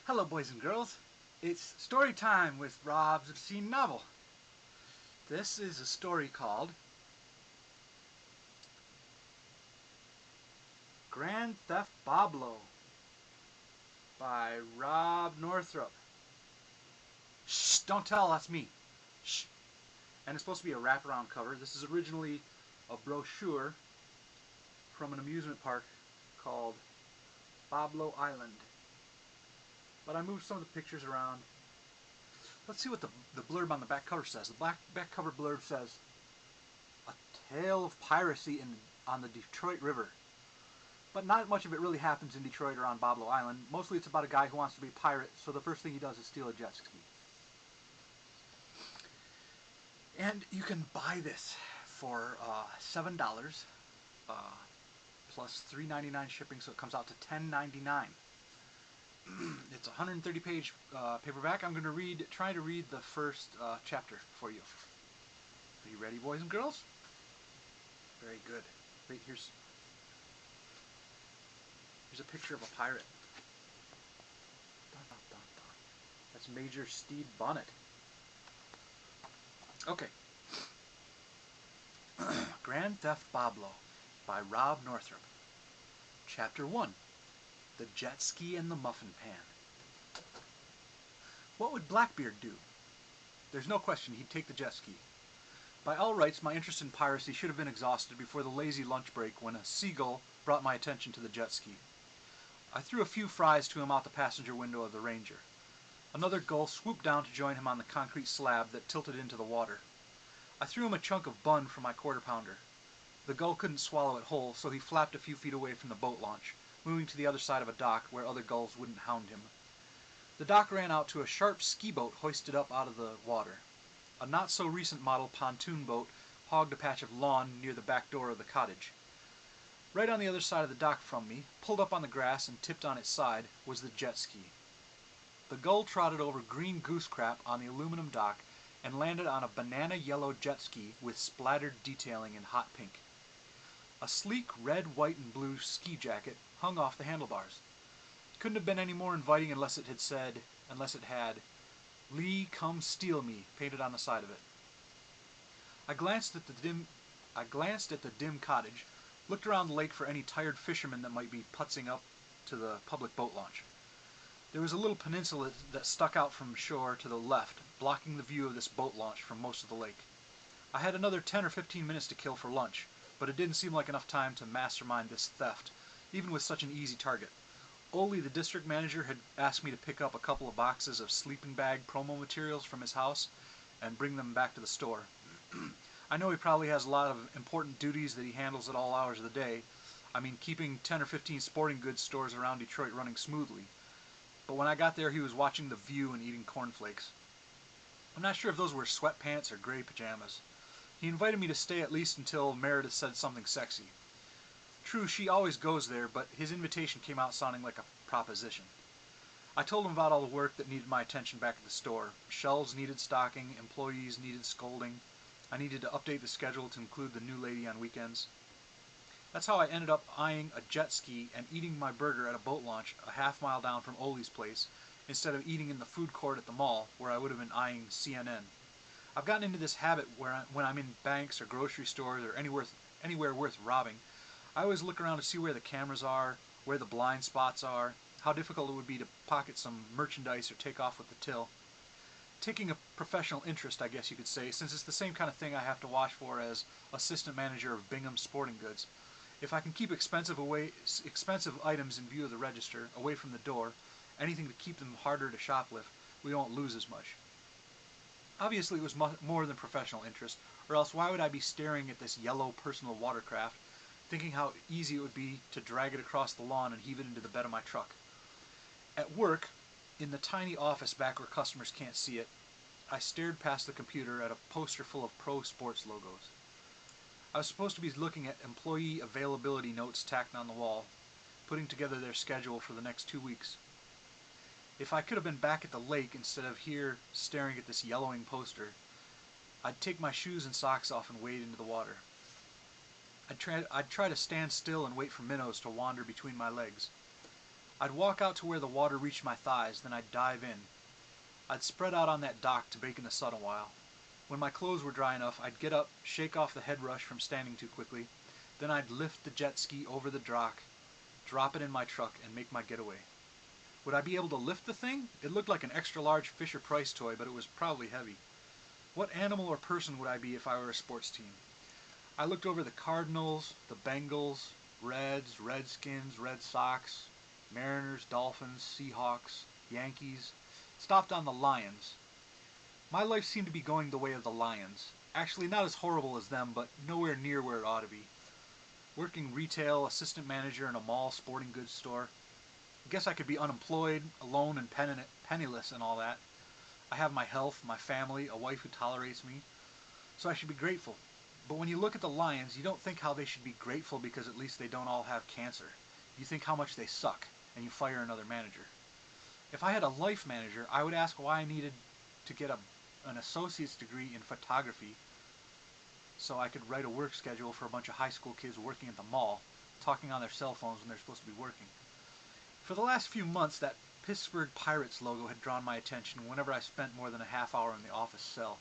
Hello, boys and girls. It's story time with Rob's obscene novel. This is a story called Grand Theft Boblo by Rob Northrop. Shh! Don't tell, that's me. Shh! And it's supposed to be a wraparound cover. This is originally a brochure from an amusement park called Boblo Island. But I moved some of the pictures around. Let's see what the blurb on the back cover says. The back cover blurb says, "A tale of piracy on the Detroit River." But not much of it really happens in Detroit or on Boblo Island. Mostly it's about a guy who wants to be a pirate, so the first thing he does is steal a jet ski. And you can buy this for $7 plus $3.99 shipping, so it comes out to $10.99. It's a 130-page paperback. I'm going to try to read the first chapter for you. Are you ready, boys and girls? Very good. Wait, here's a picture of a pirate. Dun, dun, dun, dun. That's Major Stede Bonnet. Okay. Grand Theft Boblo by Rob Northrop. Chapter 1. The Jet Ski and the Muffin Pan. What would Blackbeard do? There's no question he'd take the jet ski. By all rights, my interest in piracy should have been exhausted before the lazy lunch break when a seagull brought my attention to the jet ski. I threw a few fries to him out the passenger window of the Ranger. Another gull swooped down to join him on the concrete slab that tilted into the water. I threw him a chunk of bun from my quarter-pounder. The gull couldn't swallow it whole, so he flapped a few feet away from the boat launch, moving to the other side of a dock where other gulls wouldn't hound him. The dock ran out to a sharp ski boat hoisted up out of the water. A not-so-recent model pontoon boat hogged a patch of lawn near the back door of the cottage. Right on the other side of the dock from me, pulled up on the grass and tipped on its side, was the jet ski. The gull trotted over green goose crap on the aluminum dock and landed on a banana-yellow jet ski with splattered detailing in hot pink. A sleek red, white, and blue ski jacket hung off the handlebars. Couldn't have been any more inviting unless it had "Lee, come steal me" painted on the side of it. I glanced at the dim cottage, looked around the lake for any tired fishermen that might be putzing up to the public boat launch. There was a little peninsula that stuck out from shore to the left, blocking the view of this boat launch from most of the lake. I had another 10 or 15 minutes to kill for lunch, but it didn't seem like enough time to mastermind this theft, even with such an easy target. Ole, the district manager, had asked me to pick up a couple of boxes of sleeping bag promo materials from his house and bring them back to the store. I know he probably has a lot of important duties that he handles at all hours of the day. I mean, keeping 10 or 15 sporting goods stores around Detroit running smoothly. But when I got there, he was watching The View and eating cornflakes. I'm not sure if those were sweatpants or gray pajamas. He invited me to stay at least until Meredith said something sexy. True, she always goes there, but his invitation came out sounding like a proposition. I told him about all the work that needed my attention back at the store. Shelves needed stocking, employees needed scolding. I needed to update the schedule to include the new lady on weekends. That's how I ended up eyeing a jet ski and eating my burger at a boat launch a half-mile down from Ole's place, instead of eating in the food court at the mall, where I would have been eyeing CNN. I've gotten into this habit where when I'm in banks or grocery stores or anywhere worth robbing, I always look around to see where the cameras are, where the blind spots are, how difficult it would be to pocket some merchandise or take off with the till. Taking a professional interest, I guess you could say, since it's the same kind of thing I have to watch for as assistant manager of Bingham's Sporting Goods. If I can keep expensive items in view of the register, away from the door, anything to keep them harder to shoplift, we won't lose as much. Obviously it was more than professional interest, or else why would I be staring at this yellow personal watercraft, thinking how easy it would be to drag it across the lawn and heave it into the bed of my truck. At work, in the tiny office back where customers can't see it, I stared past the computer at a poster full of pro sports logos. I was supposed to be looking at employee availability notes tacked on the wall, putting together their schedule for the next 2 weeks. If I could have been back at the lake instead of here staring at this yellowing poster, I'd take my shoes and socks off and wade into the water. I'd try to stand still and wait for minnows to wander between my legs. I'd walk out to where the water reached my thighs, then I'd dive in. I'd spread out on that dock to bake in the sun a while. When my clothes were dry enough, I'd get up, shake off the head rush from standing too quickly, then I'd lift the jet ski over the dock, drop it in my truck, and make my getaway. Would I be able to lift the thing? It looked like an extra-large Fisher-Price toy, but it was probably heavy. What animal or person would I be if I were a sports team? I looked over the Cardinals, the Bengals, Reds, Redskins, Red Sox, Mariners, Dolphins, Seahawks, Yankees, stopped on the Lions. My life seemed to be going the way of the Lions. Actually, not as horrible as them, but nowhere near where it ought to be. Working retail, assistant manager in a mall sporting goods store. I guess I could be unemployed, alone and penniless and all that. I have my health, my family, a wife who tolerates me, so I should be grateful. But when you look at the Lions, you don't think how they should be grateful because at least they don't all have cancer. You think how much they suck, and you fire another manager. If I had a life manager, I would ask why I needed to get an associate's degree in photography so I could write a work schedule for a bunch of high school kids working at the mall, talking on their cell phones when they're supposed to be working. For the last few months, that Pittsburgh Pirates logo had drawn my attention whenever I spent more than a half hour in the office cell.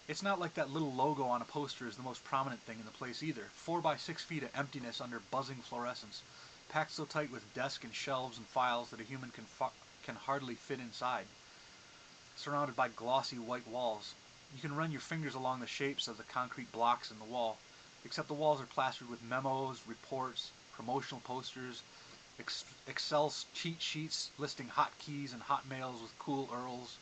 It's not like that little logo on a poster is the most prominent thing in the place either. 4 by 6 feet of emptiness under buzzing fluorescence, packed so tight with desk and shelves and files that a human can hardly fit inside. Surrounded by glossy white walls. You can run your fingers along the shapes of the concrete blocks in the wall, except the walls are plastered with memos, reports, promotional posters, Excel cheat sheets listing hotkeys and hotmails with cool URLs.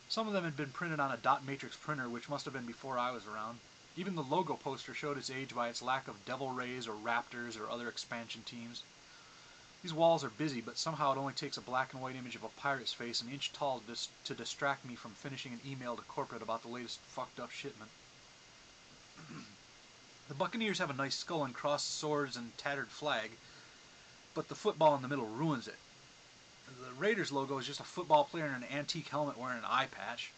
Some of them had been printed on a dot matrix printer, which must have been before I was around. Even the logo poster showed its age by its lack of Devil Rays or Raptors or other expansion teams. These walls are busy, but somehow it only takes a black and white image of a pirate's face an inch tall to distract me from finishing an email to corporate about the latest fucked up shipment. The Buccaneers have a nice skull and crossed swords and tattered flag, but the football in the middle ruins it. The Raiders logo is just a football player in an antique helmet wearing an eye patch.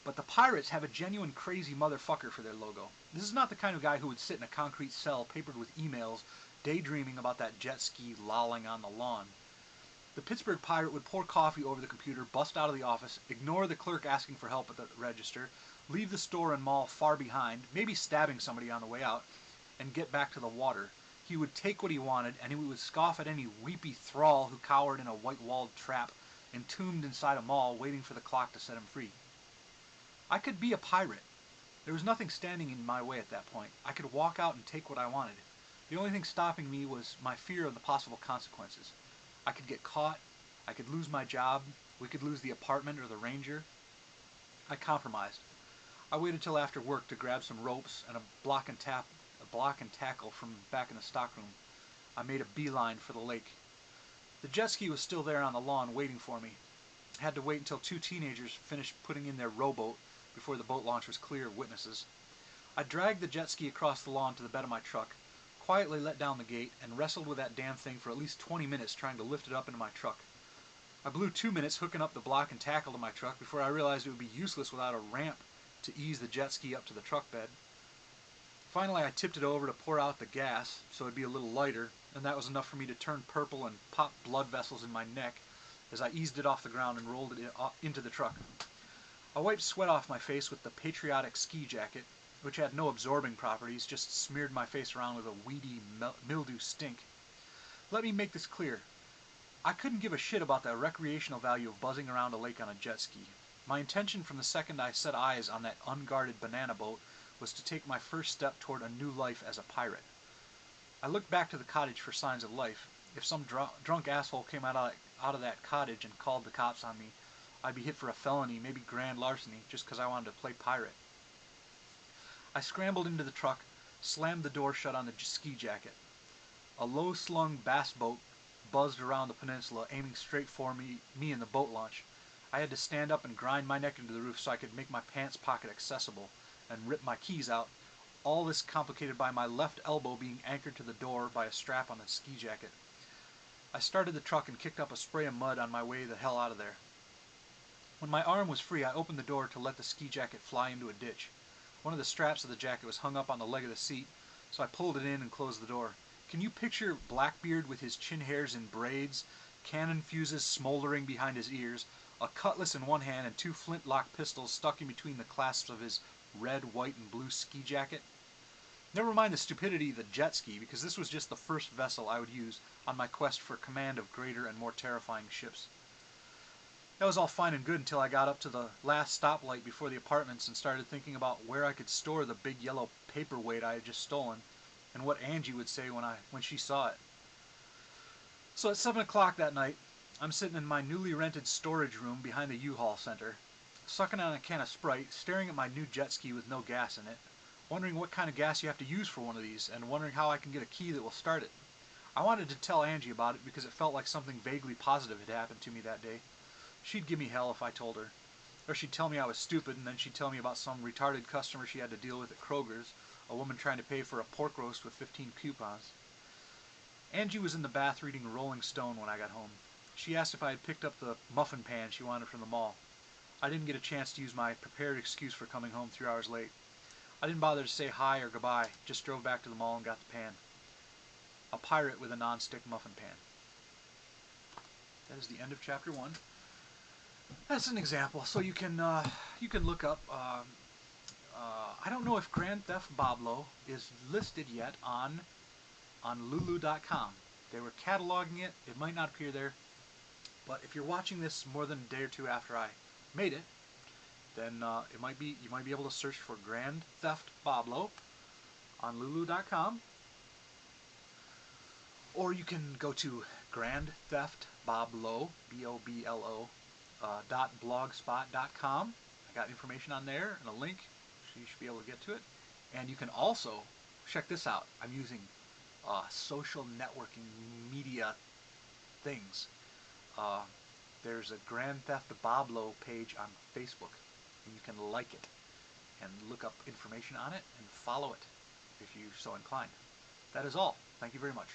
But the Pirates have a genuine crazy motherfucker for their logo. This is not the kind of guy who would sit in a concrete cell papered with emails, daydreaming about that jet ski lolling on the lawn. The Pittsburgh Pirate would pour coffee over the computer, bust out of the office, ignore the clerk asking for help at the register, leave the store and mall far behind, maybe stabbing somebody on the way out, and get back to the water. He would take what he wanted, and he would scoff at any weepy thrall who cowered in a white-walled trap, entombed inside a mall, waiting for the clock to set him free. I could be a pirate. There was nothing standing in my way at that point. I could walk out and take what I wanted. The only thing stopping me was my fear of the possible consequences. I could get caught. I could lose my job. We could lose the apartment or the ranger. I compromised. I waited till after work to grab some ropes and a block and tackle from back in the stockroom. I made a beeline for the lake. The jet ski was still there on the lawn waiting for me. I had to wait until 2 teenagers finished putting in their rowboat before the boat launch was clear of witnesses. I dragged the jet ski across the lawn to the bed of my truck, quietly let down the gate, and wrestled with that damn thing for at least 20 minutes trying to lift it up into my truck. I blew 2 minutes hooking up the block and tackle to my truck before I realized it would be useless without a ramp to ease the jet ski up to the truck bed. Finally, I tipped it over to pour out the gas so it'd be a little lighter, and that was enough for me to turn purple and pop blood vessels in my neck as I eased it off the ground and rolled it into the truck. I wiped sweat off my face with the patriotic ski jacket, which had no absorbing properties, just smeared my face around with a weedy mildew stink. Let me make this clear. I couldn't give a shit about the recreational value of buzzing around a lake on a jet ski. My intention from the second I set eyes on that unguarded banana boat was to take my first step toward a new life as a pirate. I looked back to the cottage for signs of life. If some drunk asshole came out of that cottage and called the cops on me, I'd be hit for a felony, maybe grand larceny, just because I wanted to play pirate. I scrambled into the truck, slammed the door shut on the ski jacket. A low-slung bass boat buzzed around the peninsula, aiming straight for me in the boat launch. I had to stand up and grind my neck into the roof so I could make my pants pocket accessible and rip my keys out, all this complicated by my left elbow being anchored to the door by a strap on the ski jacket. I started the truck and kicked up a spray of mud on my way the hell out of there. When my arm was free, I opened the door to let the ski jacket fly into a ditch. One of the straps of the jacket was hung up on the leg of the seat, so I pulled it in and closed the door. Can you picture Blackbeard with his chin hairs in braids, cannon fuses smoldering behind his ears, a cutlass in one hand and two flintlock pistols stuck in between the clasps of his red, white, and blue ski jacket? Never mind the stupidity of the jet ski, because this was just the first vessel I would use on my quest for command of greater and more terrifying ships. That was all fine and good until I got up to the last stoplight before the apartments and started thinking about where I could store the big yellow paperweight I had just stolen, and what Angie would say when she saw it. So at 7 o'clock that night, I'm sitting in my newly rented storage room behind the U-Haul Center, sucking on a can of Sprite, staring at my new jet ski with no gas in it, wondering what kind of gas you have to use for one of these, and wondering how I can get a key that will start it. I wanted to tell Angie about it because it felt like something vaguely positive had happened to me that day. She'd give me hell if I told her. Or she'd tell me I was stupid, and then she'd tell me about some retarded customer she had to deal with at Kroger's, a woman trying to pay for a pork roast with 15 coupons. Angie was in the bath reading Rolling Stone when I got home. She asked if I had picked up the muffin pan she wanted from the mall. I didn't get a chance to use my prepared excuse for coming home 3 hours late. I didn't bother to say hi or goodbye, just drove back to the mall and got the pan. A pirate with a non-stick muffin pan. That is the end of chapter 1. That's an example, so you can look up. I don't know if Grand Theft Boblo is listed yet on Lulu.com. They were cataloging it. It might not appear there, but if you're watching this more than a day or two after I made it, then you might be able to search for Grand Theft Boblo on Lulu.com, or you can go to Grand Theft Boblo BOBLO .blogspot.com. I got information on there and a link, so you should be able to get to it. And you can also check this out. I'm using social networking media things. There's a Grand Theft Boblo page on Facebook, and you can like it and look up information on it and follow it if you're so inclined. That is all. Thank you very much.